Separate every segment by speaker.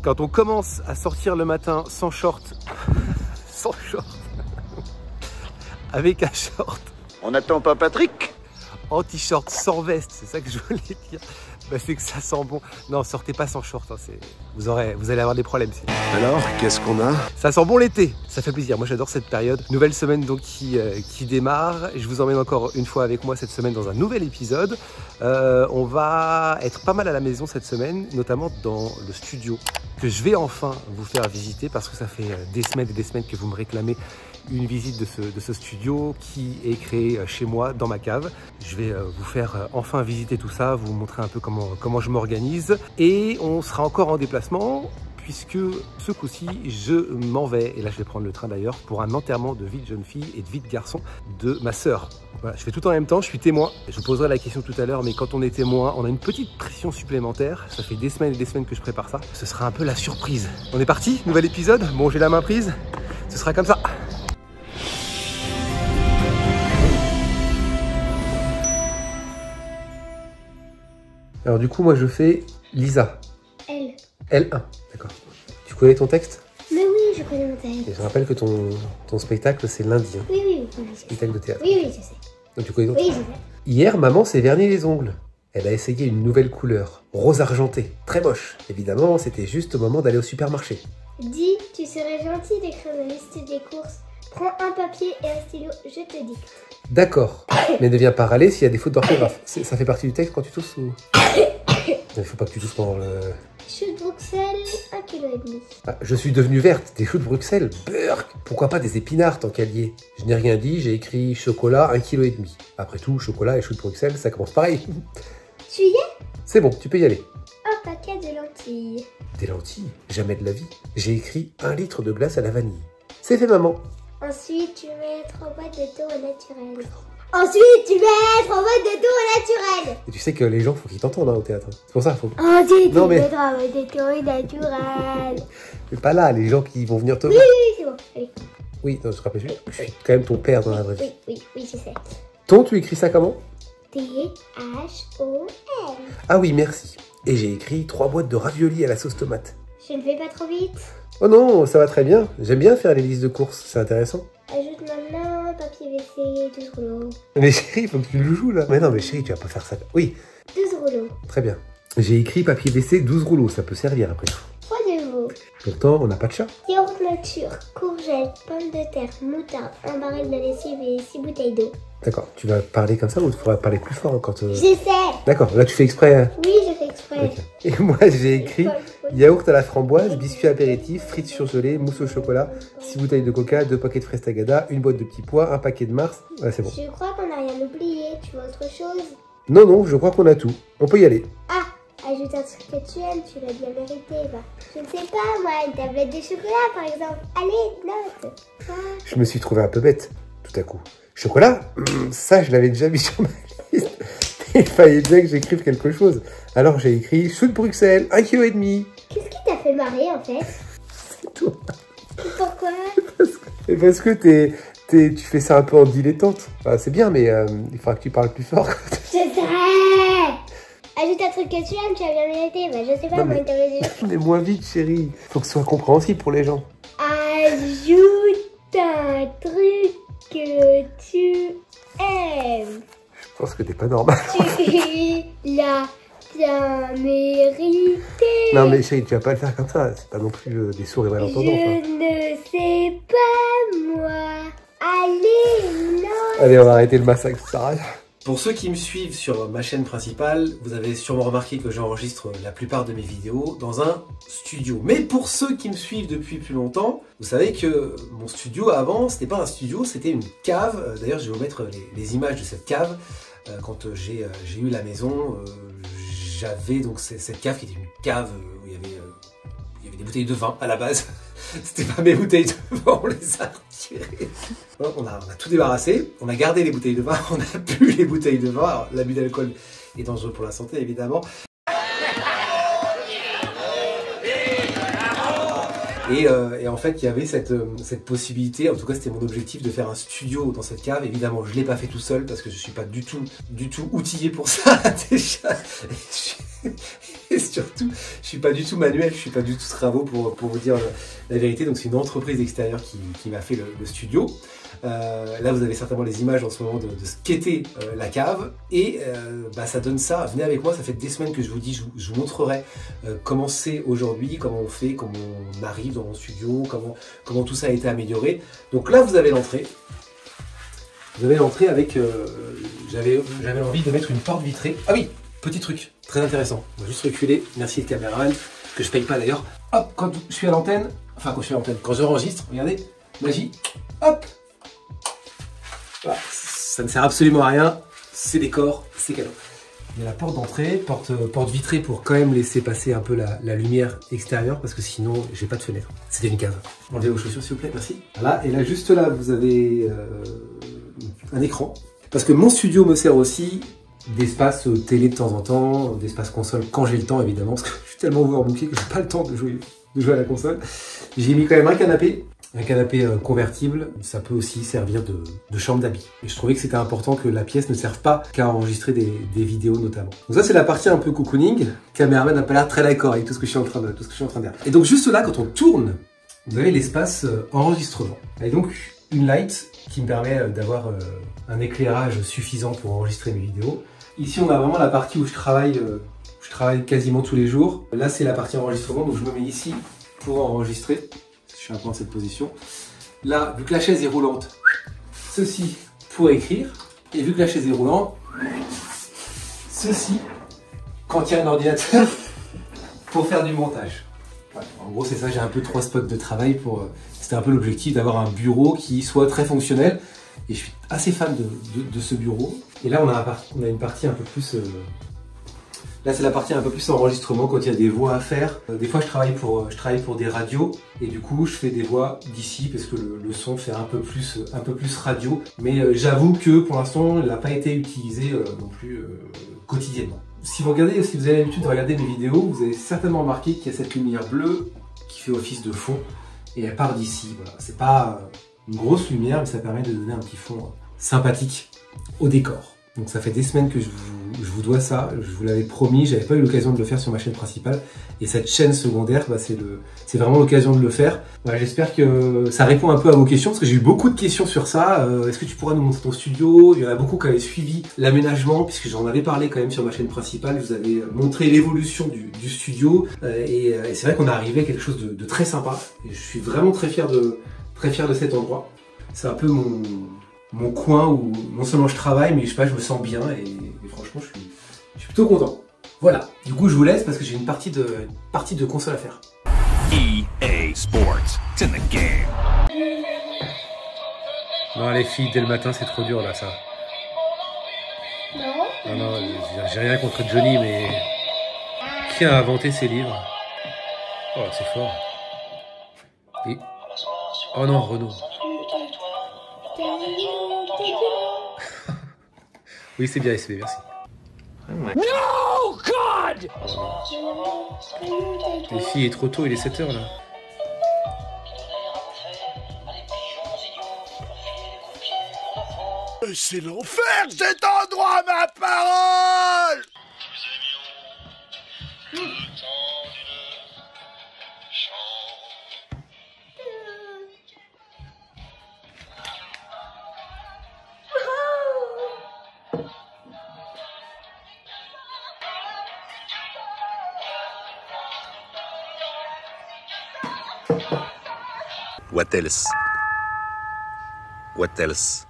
Speaker 1: Quand on commence à sortir le matin sans short, sans short, avec un short,
Speaker 2: On n'attend pas Patrick?
Speaker 1: en t-shirt, sans veste, c'est ça que je voulais dire. Bah, c'est que ça sent bon. Non, sortez pas sans short, hein, vous allez avoir des problèmes.
Speaker 3: Alors, qu'est-ce qu'on a?
Speaker 1: Ça sent bon l'été, ça fait plaisir. Moi j'adore cette période. Nouvelle semaine donc qui démarre. Je vous emmène encore une fois avec moi cette semaine dans un nouvel épisode. On va être pas mal à la maison cette semaine, notamment dans le studio que je vais enfin vous faire visiter parce que ça fait des semaines et des semaines que vous me réclamez une visite de ce studio qui est créé chez moi dans ma cave. Je vais vous faire enfin visiter tout ça, vous montrer un peu comment je m'organise et on sera encore en déplacement puisque ce coup-ci je m'en vais, et là je vais prendre le train d'ailleurs, pour un enterrement de vie de jeune fille et de vie de garçon de ma sœur. Voilà, je fais tout en même temps, je suis témoin. Je vous poserai la question tout à l'heure, mais quand on est témoin, on a une petite pression supplémentaire. Ça fait des semaines et des semaines que je prépare ça. Ce sera un peu la surprise. On est parti, nouvel épisode. Bon, j'ai la main prise, ce sera comme ça. Alors du coup, moi je fais Lisa.
Speaker 4: L.
Speaker 1: L1, d'accord. Tu connais ton texte?
Speaker 4: Mais oui, je connais mon texte.
Speaker 1: Et je rappelle que ton spectacle, c'est lundi. Hein.
Speaker 4: Oui,
Speaker 1: Spectacle de théâtre.
Speaker 4: oui, je sais.
Speaker 1: Donc tu connais ton
Speaker 4: Oui,
Speaker 1: texte.
Speaker 4: je sais.
Speaker 1: Hier, maman s'est verni les ongles. Elle a essayé une nouvelle couleur, rose argenté, très moche. Évidemment, c'était juste au moment d'aller au supermarché.
Speaker 4: Dis, tu serais gentil d'écrire la liste des courses. Prends un papier et un stylo, je te dicte.
Speaker 1: D'accord, mais ne viens pas râler s'il y a des fautes d'orthographe. Ça fait partie du texte quand tu tousses ou... Il faut pas que tu tousses pendant le...
Speaker 4: Choux de Bruxelles, 1,5 kg.
Speaker 1: Ah, je suis devenue verte, des choux de Bruxelles, burk. Pourquoi pas des épinards tant qu'à y est. Je n'ai rien dit, j'ai écrit chocolat, 1,5 kg. Après tout, chocolat et choux de Bruxelles, ça commence pareil.
Speaker 4: Tu y es?
Speaker 1: C'est bon, tu peux y aller.
Speaker 4: Un paquet de lentilles.
Speaker 1: Des lentilles? Jamais de la vie. J'ai écrit 1 litre de glace à la vanille. C'est fait, maman.
Speaker 4: Ensuite, tu mets 3 boîtes de thon au naturel. Ensuite, tu mets 3 boîtes de thon au naturel.
Speaker 1: Et tu sais que les gens, faut qu'ils t'entendent hein, au théâtre. C'est pour ça, faut...
Speaker 4: Ensuite,
Speaker 1: Non,
Speaker 4: tu
Speaker 1: mais-
Speaker 4: mets 3 boîtes de thon au naturel.
Speaker 1: Mais pas là, les gens qui vont venir te
Speaker 4: Oui,
Speaker 1: voir.
Speaker 4: oui, c'est bon. Allez.
Speaker 1: Oui, non, je te rappelle, je suis quand même ton père dans la vraie vie.
Speaker 4: Oui, je sais.
Speaker 1: Ton, tu écris ça comment?
Speaker 4: T-H-O-L.
Speaker 1: Ah oui, merci. Et j'ai écrit 3 boîtes de raviolis à la sauce tomate.
Speaker 4: Je ne fais pas trop vite.
Speaker 1: Oh non, ça va très bien. J'aime bien faire les listes de courses, c'est intéressant.
Speaker 4: Ajoute maintenant papier WC, 12 rouleaux.
Speaker 1: Mais chérie, il faut que tu le joues là. Mais non, mais chérie, tu vas pas faire ça. Oui,
Speaker 4: 12 rouleaux.
Speaker 1: très bien. J'ai écrit papier WC 12 rouleaux, ça peut servir après tout.
Speaker 4: 3 de veau.
Speaker 1: Pourtant, on n'a pas de chat.
Speaker 4: Yaourt nature, courgettes, pommes de terre, moutarde, un baril de lessive et 6 bouteilles d'eau.
Speaker 1: D'accord, tu vas parler comme ça ou tu pourras parler plus fort quand...
Speaker 4: J'essaie.
Speaker 1: D'accord, là tu fais exprès. Hein.
Speaker 4: Oui, je fais exprès.
Speaker 1: Ok. Et moi j'ai écrit yaourt à la framboise, biscuits apéritifs, frites surgelées, mousse au chocolat, 6 bouteilles de coca, 2 paquets de fraises tagada, une boîte de petits pois, un paquet de Mars. Ouais, c'est bon.
Speaker 4: Je crois qu'on n'a rien oublié. Tu veux autre chose?
Speaker 1: Non, non, je crois qu'on a tout. On peut y aller.
Speaker 4: Ah, ajoute un truc que tu aimes, tu l'as bien mérité. Bah, je ne sais pas, moi, une tablette de chocolat par exemple. Allez, note. Ah.
Speaker 1: Je me suis trouvé un peu bête, tout à coup. Chocolat, ça je l'avais déjà mis sur ma liste. Il fallait bien que j'écrive quelque chose. Alors j'ai écrit choux de Bruxelles, 1,5 kg.
Speaker 4: Qu'est-ce qui t'a fait marrer en fait?
Speaker 1: C'est tout.
Speaker 4: Pourquoi?
Speaker 1: Et parce que tu fais ça un peu en dilettante. Enfin, c'est bien, mais il faudra que tu parles plus fort.
Speaker 4: Je sais. Ajoute un truc que tu aimes, tu as bien mérité. Bah, je sais pas,
Speaker 1: Non,
Speaker 4: moi,
Speaker 1: mais-
Speaker 4: une tablette de chocolat.
Speaker 1: Mais moins vite, chérie. Faut que ce soit compréhensible pour les gens.
Speaker 4: Ajoute un truc que tu aimes.
Speaker 1: Je pense que t'es pas normal.
Speaker 4: Tu l'as bien mérité.
Speaker 1: Non, mais chérie, tu vas pas le faire comme ça. C'est pas non plus des sourds et malentendants. Quoi.
Speaker 4: Je ne sais pas, moi. Allez, non.
Speaker 1: Allez, on va arrêter le massacre, ça sert à rien.
Speaker 5: Pour ceux qui me suivent sur ma chaîne principale, vous avez sûrement remarqué que j'enregistre la plupart de mes vidéos dans un studio. Mais pour ceux qui me suivent depuis plus longtemps, vous savez que mon studio avant, c'était pas un studio, c'était une cave. D'ailleurs, je vais vous mettre les images de cette cave. Quand j'ai eu la maison, j'avais donc cette cave qui était une cave où il y avait des bouteilles de vin à la base. C'était pas mes bouteilles de vin, on les a retirées. On a tout débarrassé, on a gardé les bouteilles de vin, on n'a plus les bouteilles de vin. Alors, l'abus d'alcool est dangereux pour la santé, évidemment. Et en fait, il y avait cette possibilité, en tout cas c'était mon objectif, de faire un studio dans cette cave. Évidemment, je ne l'ai pas fait tout seul parce que je ne suis pas du tout outillé pour ça déjà. Et surtout, je suis pas du tout manuel, je suis pas du tout travaux pour vous dire la vérité. Donc c'est une entreprise extérieure qui m'a fait le studio. Là vous avez certainement les images en ce moment de ce qu'était la cave. Et ça donne ça, venez avec moi, ça fait des semaines que je vous dis, je vous montrerai comment c'est aujourd'hui, comment on fait, comment on arrive dans mon studio, comment tout ça a été amélioré. Donc là vous avez l'entrée. Vous avez l'entrée avec, j'avais envie de mettre une porte vitrée. Ah oui, petit truc, très intéressant. On va juste reculer, merci le caméraman, que je paye pas d'ailleurs. Hop, quand je suis à l'antenne, quand j'enregistre, regardez, magie, hop. Voilà, ça ne sert absolument à rien, c'est décor, c'est cadeau. Il y a la porte d'entrée, porte vitrée pour quand même laisser passer un peu la lumière extérieure parce que sinon j'ai pas de fenêtre. C'était une cave. Enlevez vos chaussures s'il vous plaît, merci. Voilà, et là juste là vous avez un écran. Parce que mon studio me sert aussi d'espace télé de temps en temps, d'espace console quand j'ai le temps évidemment, parce que je suis tellement overbooké que j'ai pas le temps de jouer à la console. J'ai mis quand même un canapé convertible, ça peut aussi servir de chambre d'habits. Et je trouvais que c'était important que la pièce ne serve pas qu'à enregistrer des vidéos notamment. Donc ça c'est la partie un peu cocooning. Le caméraman n'a pas l'air très d'accord avec tout ce que je suis en train de dire. Et donc juste là, quand on tourne, vous avez l'espace enregistrement. Et donc une light qui me permet d'avoir un éclairage suffisant pour enregistrer mes vidéos. Ici on a vraiment la partie où je travaille quasiment tous les jours. Là c'est la partie enregistrement, donc je me mets ici pour enregistrer. Je suis un peu dans cette position. Là, vu que la chaise est roulante, ceci pour écrire. Et vu que la chaise est roulante, ceci quand il y a un ordinateur pour faire du montage. Voilà. En gros c'est ça, j'ai un peu 3 spots de travail pour... C'était un peu l'objectif d'avoir un bureau qui soit très fonctionnel. Et je suis assez fan de ce bureau. Et là on a une partie un peu plus... Là c'est la partie un peu plus enregistrement quand il y a des voix à faire. Des fois je travaille pour des radios et du coup je fais des voix d'ici parce que le son fait un peu plus radio. Mais j'avoue que pour l'instant il n'a pas été utilisé non plus quotidiennement. Si vous avez l'habitude de regarder mes vidéos, vous avez certainement remarqué qu'il y a cette lumière bleue qui fait office de fond et elle part d'ici. Voilà. C'est pas une grosse lumière mais ça permet de donner un petit fond sympathique au décor. Donc ça fait des semaines que je vous dois ça, je vous l'avais promis, j'avais pas eu l'occasion de le faire sur ma chaîne principale et cette chaîne secondaire, c'est vraiment l'occasion de le faire. Voilà, j'espère que ça répond un peu à vos questions parce que j'ai eu beaucoup de questions sur ça. Est-ce que tu pourras nous montrer ton studio? Il y en a beaucoup qui avaient suivi l'aménagement puisque j'en avais parlé quand même sur ma chaîne principale, je vous avais montré l'évolution du studio et c'est vrai qu'on est arrivé à quelque chose de très sympa et je suis vraiment très fier de cet endroit. C'est un peu mon coin où non seulement je travaille, mais je sais pas, je me sens bien et franchement je suis plutôt content. Voilà, du coup je vous laisse parce que j'ai une partie de console à faire.
Speaker 3: EA Sports, it's in the game.
Speaker 1: Non les filles, dès le matin c'est trop dur là ça.
Speaker 4: Non.
Speaker 1: Non, j'ai rien contre Johnny mais... Qui a inventé ces livres? Oh c'est fort. Et... Oh non, Renaud. Oui, c'est bien, SB, merci.
Speaker 3: No, God!
Speaker 1: Les filles, il est trop tôt, il est 7h là.
Speaker 2: C'est l'enfer cet endroit, ma parole!
Speaker 3: What else? What else?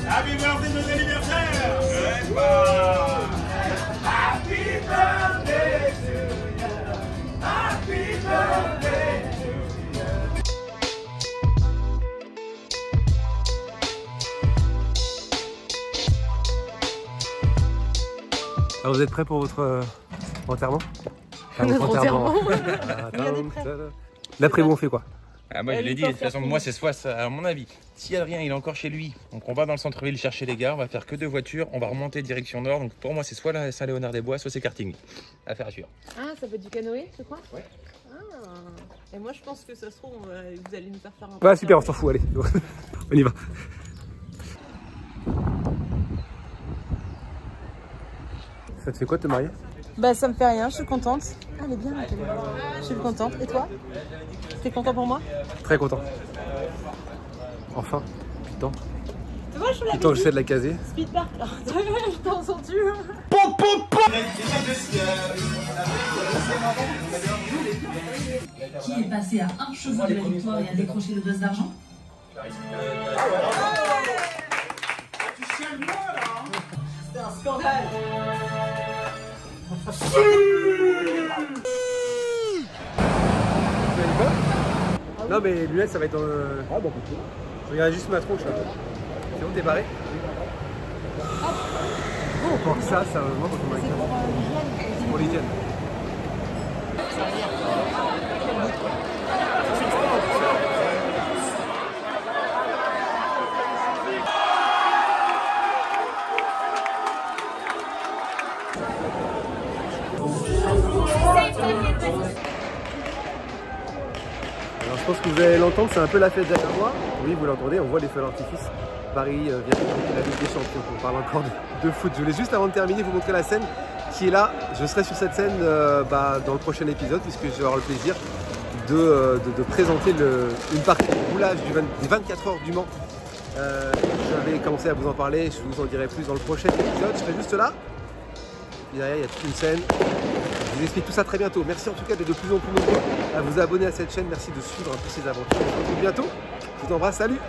Speaker 6: Happy birthday, nos anniversaires! Happy birthday to you! Happy birthday to you!
Speaker 1: Alors vous êtes prêts pour votre enterrement?
Speaker 7: Notre enterrement.
Speaker 1: L'après-vous on fait quoi?
Speaker 8: Ah, moi je l'ai dit, de toute façon moi c'est soit ça, à mon avis, si Adrien il est encore chez lui, donc on va dans le centre-ville chercher les gars, on va faire que 2 voitures, on va remonter direction nord, donc pour moi c'est soit la Saint-Léonard-des-Bois, soit c'est karting. Affaire à suivre.
Speaker 7: Ah, ça peut être du canoë, je crois?
Speaker 8: Ouais.
Speaker 7: Ah. Et moi je pense que ça se trouve, vous allez nous faire un...
Speaker 1: Ouais super, on s'en fout, allez, on y va. Ça te fait quoi de te marier?
Speaker 7: Bah ça me fait rien, je suis contente. Ah elle est bien la caméra. Je suis contente. Et toi? T'es content pour moi?
Speaker 1: Très content. Enfin, putain.
Speaker 7: Tu vois, je suis
Speaker 1: Putain, j'essaie de la caser.
Speaker 7: Speed Park là. T'en sens-tu?
Speaker 9: Qui est passé à un cheveu de la victoire et a décroché le buzz d'argent?
Speaker 7: C'est un scandale.
Speaker 1: Non mais les lunettes ça va être dans le... Ah bon, je regarde juste ma tronche là. C'est bon, t'es barré? Oh, on porte ça, moi quand on m'a dit. C'est pour l'hygiène. Alors je pense que vous allez l'entendre, c'est un peu la fête derrière moi. Oui, vous l'entendez, on voit les feux d'artifice. Paris vient de la Ligue des Champions. On parle encore de foot. Je voulais juste avant de terminer vous montrer la scène qui est là. Je serai sur cette scène dans le prochain épisode puisque je vais avoir le plaisir de présenter une partie du roulage des 24 heures du Mans. J'avais commencé à vous en parler, je vous en dirai plus dans le prochain épisode. Je serai juste là. Et derrière, il y a toute une scène. Je vous explique tout ça très bientôt. Merci en tout cas d'être de plus en plus nombreux à vous abonner à cette chaîne. Merci de suivre un peu ces aventures. On se retrouve bientôt. Je vous embrasse. Salut!